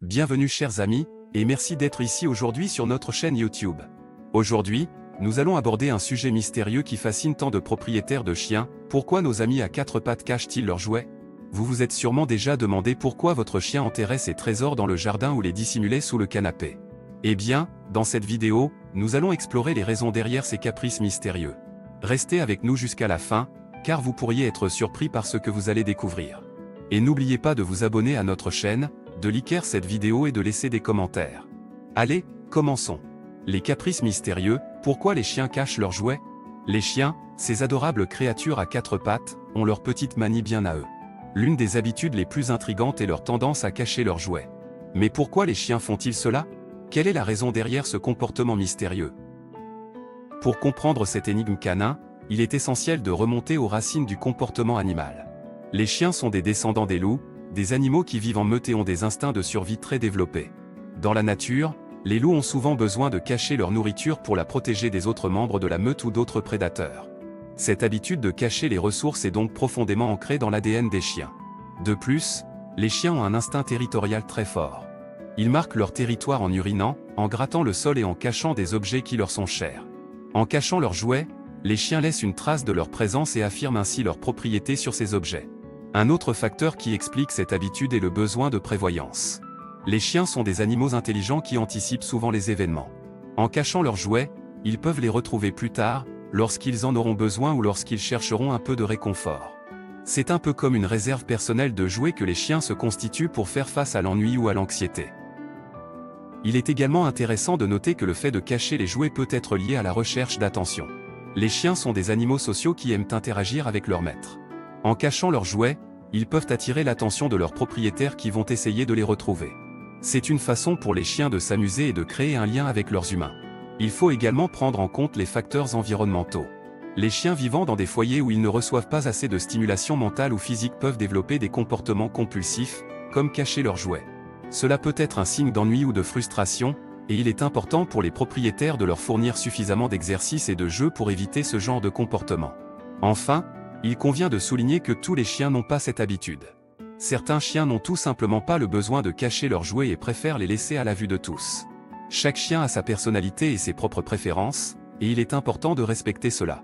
Bienvenue chers amis, et merci d'être ici aujourd'hui sur notre chaîne YouTube. Aujourd'hui, nous allons aborder un sujet mystérieux qui fascine tant de propriétaires de chiens. Pourquoi nos amis à quatre pattes cachent-ils leurs jouets? Vous vous êtes sûrement déjà demandé pourquoi votre chien enterrait ses trésors dans le jardin ou les dissimulait sous le canapé. Eh bien, dans cette vidéo, nous allons explorer les raisons derrière ces caprices mystérieux. Restez avec nous jusqu'à la fin, car vous pourriez être surpris par ce que vous allez découvrir. Et n'oubliez pas de vous abonner à notre chaîne, de liker cette vidéo et de laisser des commentaires. Allez, commençons. Les caprices mystérieux, pourquoi les chiens cachent leurs jouets? Les chiens, ces adorables créatures à quatre pattes, ont leur petite manie bien à eux. L'une des habitudes les plus intrigantes est leur tendance à cacher leurs jouets. Mais pourquoi les chiens font-ils cela? Quelle est la raison derrière ce comportement mystérieux? Pour comprendre cette énigme canin, il est essentiel de remonter aux racines du comportement animal. Les chiens sont des descendants des loups, des animaux qui vivent en meute et ont des instincts de survie très développés. Dans la nature, les loups ont souvent besoin de cacher leur nourriture pour la protéger des autres membres de la meute ou d'autres prédateurs. Cette habitude de cacher les ressources est donc profondément ancrée dans l'ADN des chiens. De plus, les chiens ont un instinct territorial très fort. Ils marquent leur territoire en urinant, en grattant le sol et en cachant des objets qui leur sont chers. En cachant leurs jouets, les chiens laissent une trace de leur présence et affirment ainsi leur propriété sur ces objets. Un autre facteur qui explique cette habitude est le besoin de prévoyance. Les chiens sont des animaux intelligents qui anticipent souvent les événements. En cachant leurs jouets, ils peuvent les retrouver plus tard, lorsqu'ils en auront besoin ou lorsqu'ils chercheront un peu de réconfort. C'est un peu comme une réserve personnelle de jouets que les chiens se constituent pour faire face à l'ennui ou à l'anxiété. Il est également intéressant de noter que le fait de cacher les jouets peut être lié à la recherche d'attention. Les chiens sont des animaux sociaux qui aiment interagir avec leur maître. En cachant leurs jouets, ils peuvent attirer l'attention de leurs propriétaires qui vont essayer de les retrouver. C'est une façon pour les chiens de s'amuser et de créer un lien avec leurs humains. Il faut également prendre en compte les facteurs environnementaux. Les chiens vivant dans des foyers où ils ne reçoivent pas assez de stimulation mentale ou physique peuvent développer des comportements compulsifs, comme cacher leurs jouets. Cela peut être un signe d'ennui ou de frustration, et il est important pour les propriétaires de leur fournir suffisamment d'exercices et de jeux pour éviter ce genre de comportement. Enfin, il convient de souligner que tous les chiens n'ont pas cette habitude. Certains chiens n'ont tout simplement pas le besoin de cacher leurs jouets et préfèrent les laisser à la vue de tous. Chaque chien a sa personnalité et ses propres préférences, et il est important de respecter cela.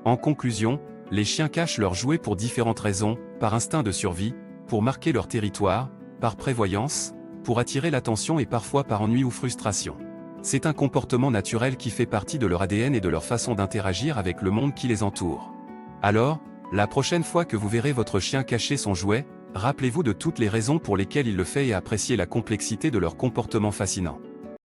En conclusion, les chiens cachent leurs jouets pour différentes raisons, par instinct de survie, pour marquer leur territoire, par prévoyance, pour attirer l'attention et parfois par ennui ou frustration. C'est un comportement naturel qui fait partie de leur ADN et de leur façon d'interagir avec le monde qui les entoure. Alors, la prochaine fois que vous verrez votre chien cacher son jouet, rappelez-vous de toutes les raisons pour lesquelles il le fait et appréciez la complexité de leur comportement fascinant.